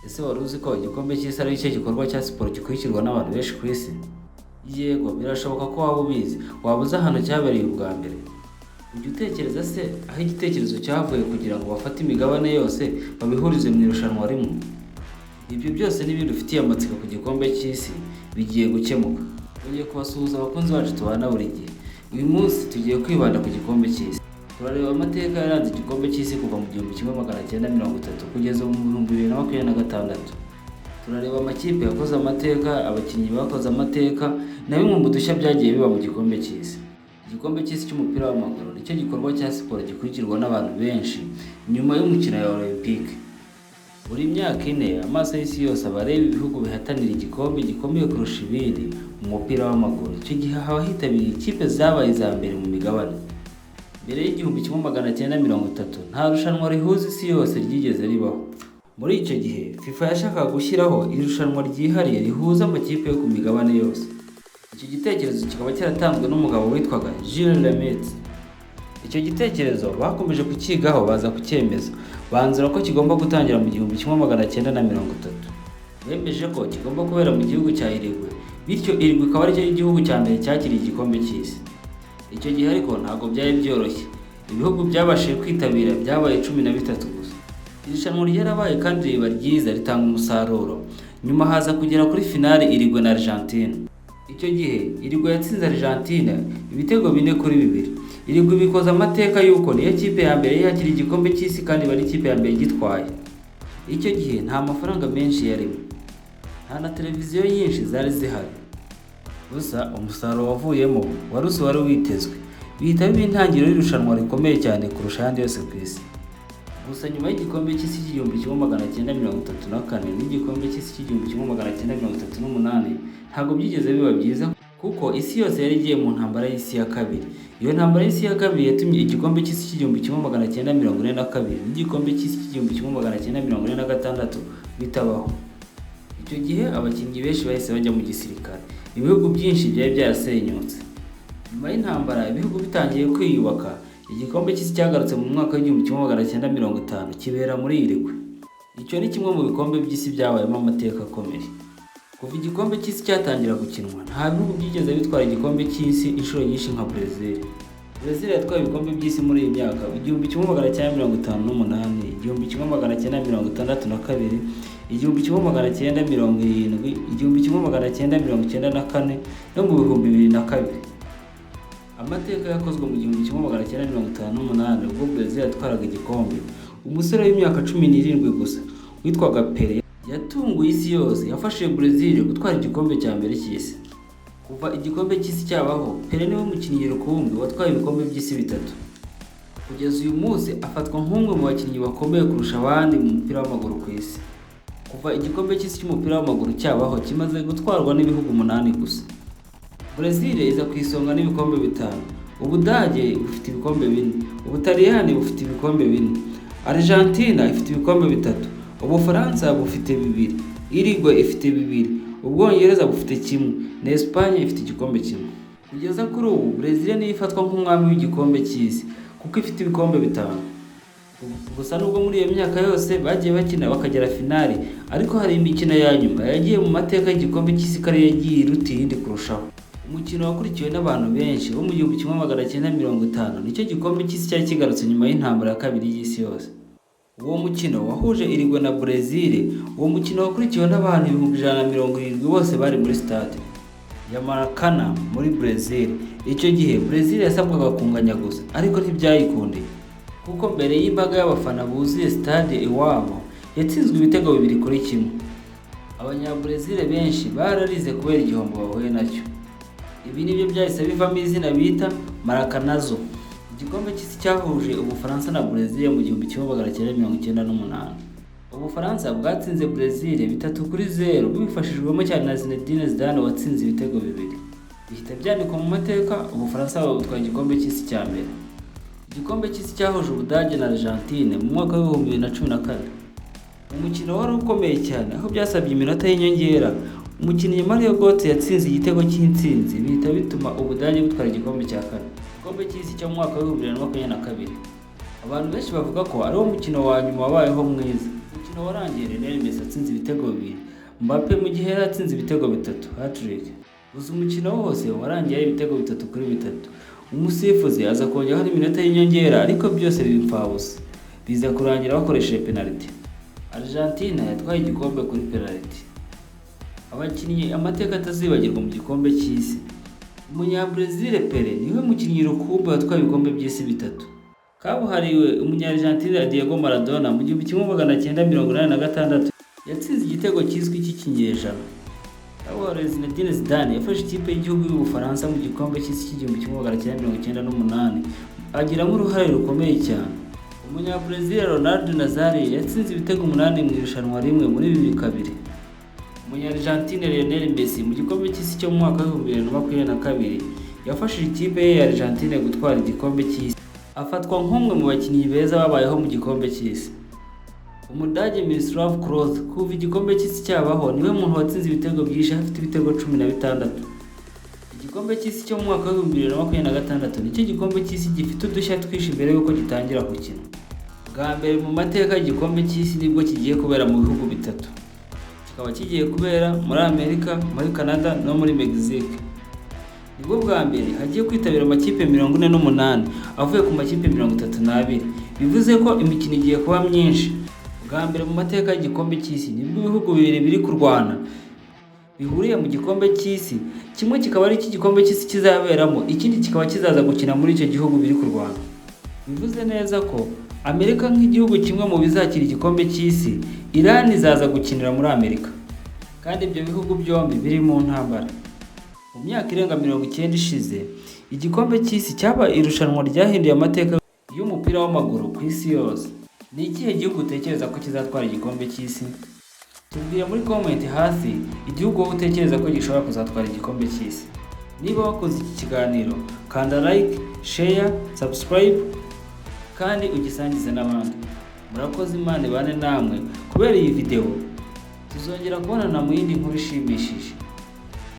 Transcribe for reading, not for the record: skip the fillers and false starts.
Ese wari uzi ko igikombe cy'isi ari cyo gikorwa cya siporo gikurikirwa n'abantu benshi ku isi? Yego, birashoboka ko waba ubizi, waba uzi ahantu cyabereye ubwa mbere. Ujya utekereza se aho igitekerezo cyavuye kugira ngo bafate imigabane yose babihurize mu irushanwa rimwe? Ibyo byose n'ibindi ufitiye amatsiko ku gikombe cy'isi bigiye gukemuka. Tugiye kubasuhuza abakunzi bacu tubana buri gihe. Uyu munsi tugiye kwibanda ku gikombe cy'isi. Turareba amateka yaranze igikombe cy'isi kuva mu 1930 kugeza mu 2026. Turareba amakipe yakoze amateka, abakinnyi bakoze amateka na bimwe mu dushya byagiye biba mu gikombe cy'isi. Igikombe cy'isi cy'umupira w'amaguru nicyo gikorwa cya siporo gikurikirwa n'abantu benshi nyuma y'umukino ya Olympique. Buri myaka ine amaso y'isi yose abareba ibihugu bihatanira igikombe gikomeye kurusha ibindi mu mupira w'amaguru. Icyo gihe haba hitabiriye ikipe zabaye iza mbere mu migabane. Mbere y'1930 nta rushanwa rihuza isi yose ryigeze ribaho. Muri icyo gihe FIFA yashakaga gushyiraho irushanwa ryihariye rihuza amakipe yo ku migabane yose. Icyo gitekerezo kikaba cyaratanzwe n'umugabo witwaga Jules Rimet. Icyo gitekerezo bakomeje kukigaho baza kucyemeza, banzura ko kigomba gutangira mu 1930. Bemeje ko kigomba kubera mu gihugu cya Uruguay, bityo Uruguay ikaba aricyo gihugu cya mbere cyakiriye igikombe cy'isi. Icyo gihe ariko ntabwo byari byoroshye, ibihugu byabashije kwitabira byabaye 13 gusa. Irushanwa ryarabaye kandi riba ryiza ritanga umusaruro. Nyuma haza kugera kuri finale Uruguay na Argentine. Icyo gihe Uruguay yatsinze Argentine ibitego 4-2. Uruguay bikoza amateka yuko niyo kipe ya mbere yakiriye igikombe cy'isi kandi bari ikipe ya mbere gitwaye. Icyo gihe nta mafaranga menshi yarimo, nta na televiziyo nyinshi zari zihari. Gusa umusaruro wavuyemo wari witezwe, bihita biba intangiriro y'irushanwa rikomeye cyane kurusha ahandi yose ku isi. Gusa nyuma y'igikombe cy'isi cy'1934 n'igikombe cy'isi cy'1938 ntabwo byigeze biba byiza, kuko isi yose yari igiye mu ntambara y'isi ya kabiri. Iyo ntambara y'isi ya kabiri yatumye igikombe cy'isi cy'1942 n'igikombe cy'isi cy'1946 bitabaho. Icyo gihe abakinnyi benshi bahise bajya mu gisirikare, ibihugu byinshi byari byarasenyutse. Nyuma y'intambara ibihugu bitangiye kwiyubaka, igikombe cy'isi cyagarutse mu mwaka w'1950 kibera muri Uruguay. Icyo ni kimwe mu bikombe by'isi byabayemo amateka akomeye. Kuva igikombe cy'isi cyatangira gukinwa, nta bihugu byigeze bitwara igikombe cy'isi inshuro nyinshi nka Brazil. Brazil yatwaye ibikombe by'isi muri iyi myaka: 1958, 1962, 1970, 1994 no mu 2002. Amateka yakozwe mu 1958 ubwo Brazil yatwaraga igikombe. Umusore w'imyaka 17 gusa witwaga Pelé yatunguye isi yose, yafashije Brazil gutwara igikombe cya mbere cy'isi. Kuva igikombe cy'isi cyabaho, Pelé niwe mukinnyi rukumbi watwaye ibikombe by'isi bitatu. Kugeza uyu munsi afatwa nk'umwe mu bakinnyi bakomeye kurusha abandi mu mupira w'amaguru ku isi. Kuva igikombe cy'isi cy'umupira w'amaguru cyabaho kimaze gutwarwa n'ibihugu 8 gusa. Brazil iza ku isonga n'ibikombe 5, Ubudage bufite ibikombe 4, Ubutaliyani bufite ibikombe 4, Argentina ifite ibikombe 3, Ubufaransa bufite 2, Uruguay ifite 2, Ubwongereza bufite 1 na Espagne ifite igikombe 1. Kugeza kuri ubu Brazil niyo ifatwa nk'umwami w'igikombe cy'isi kuko ifite ibikombe 5. Gusa nubwo muri iyo myaka yose bagiye bakina bakagera finale, ariko hari imikino ya nyuma yagiye mu mateka y'igikombe cy'isi kare yagiye iruta iyindi kurushaho. Umukino wakurikiwe n'abantu benshi wo mu 1950 nicyo gikombe cy'isi cyari kigarutse nyuma y'intambara ya kabiri y'isi yose. Uwo mukino wahuje Uruguay na Brazil. Uwo mukino wakurikiwe n'abantu 170 bose bari muri stade ya Maracanã muri Brazil. Icyo gihe Brazil yasabwaga kunganya gusa, ariko ntibyayikundiye, kuko mbere y'imbaga y'abafana buzuye stade iwabo yatsinzwe ibitego 2-1. Abanya-Brazil benshi bararize kubera igihombo bahuye nacyo. Ibi nibyo byahise bivamo izina bita Maracanazo. Igikombe cy'isi cyahuje Ubufaransa na Brazil mu 1998. Ubufaransa bwatsinze Brazil 3-0 bifashijwemo cyane na Zinedine Zidane watsinze ibitego 2. Bihita byandikwa mu mateka, Ubufaransa butwaye igikombe cy'isi cya mbere. Igikombe cy'isi cyahuje Ubudage na Argentine mu mwaka wa 2014. Umukino wari ukomeye cyane, aho byasabye iminota y'inyongera. Umukinnyi Mario Götze yatsinze igitego cy'intsinzi, bihita bituma Ubudage butwara igikombe cya 4. Igikombe cy'isi cyo mu mwaka wa 2022. Abantu benshi bavuga ko ari wo mukino wa nyuma wabayeho mwiza. umukino warangiye Lionel Messi atsinze ibitego 2, Mbappe mu gihe yari atsinze ibitego 3 hat-trick. Gusa umukino wose warangiye ari ibitego 3-3. Umusifuzi aza kongeraho iminota y'inyongera ariko byose bipfabusa, biza kurangira bakoresheje penalty. Argentina yatwaye igikombe kuri penalty. Abakinnyi amateka atazibagirwa mu gikombe cy'isi. Umunyabrazil Pele niwe mukinnyi rukumbi watwaye ibikombe by'isi 3. Kabuhariwe umunyargentina Diego Maradona mu 1986 yatsinze igitego cyiswe cy'ikinyejana. Kabuhariwe Zinedine Zidane yafashe ikipe y'igihugu y'Ubufaransa mu gikombe cy'isi cy'1998 agiramo uruhare rukomeye cyane. Umunyabrazil Ronaldo Nazario yatsinze ibitego 8 mu irushanwa rimwe muri 2002. Umunyargentina Lionel Messi mu gikombe cy'isi cyo mu mwaka wa 2022 yafashije ikipe ye ya Argentina gutwara igikombe cy'isi, afatwa nk'umwe mu bakinnyi beza babayeho mu gikombe cy'isi. Umudage Miroslav Klose kuva igikombe cy'isi cyabaho niwe muntu watsinze ibitego byinshi afite ibitego 16. Igikombe cy'isi cyo mu mwaka wa 2026 nicyo gikombe cy'isi gifite udushya twinshi mbere yuko gitangira gukina. Bwa mbere mu mateka y'igikombe cy'isi nibwo kigiye kubera mu bihugu 3. Kikaba kigiye kubera muri Amerika, muri Canada no muri Mexique. Nibwo bwa mbere hagiye kwitabira amakipe 48 avuye ku makipe 32. Bivuze ko imikino igiye kuba myinshi. Bwa mbere mu mateka y'igikombe cy'isi nibwo ibihugu 2 biri kurwana bihuriye mu gikombe cy'isi, kimwe kikaba ari iki gikombe cy'isi kizaberamo, ikindi kikaba kizaza gukina muri icyo gihugu biri kurwana. Bivuze neza ko Amerika nk'igihugu kimwe mu bizakira igikombe cy'isi, Iran izaza gukinira muri Amerika, kandi ibyo bihugu byombi biri mu ntambara. Mu myaka irenga 90 ishize, igikombe cy'isi cyaba irushanwa ryahinduye amateka y'umupira w'amaguru ku isi yose. Ni ikihe gihugu utekereza ko kizatwara igikombe cy'isi? Tubwire muri comment hasi igihugu wowe utekereza ko gishobora kuzatwara igikombe cy'isi. Niba wakoze iki kiganiro, kanda like, share, subscribe kandi ugisangize n'abandi. Murakoze, Imana ibane namwe kubera iyi video. Tuzongera kubonana mu yindi nkuru ishimishije.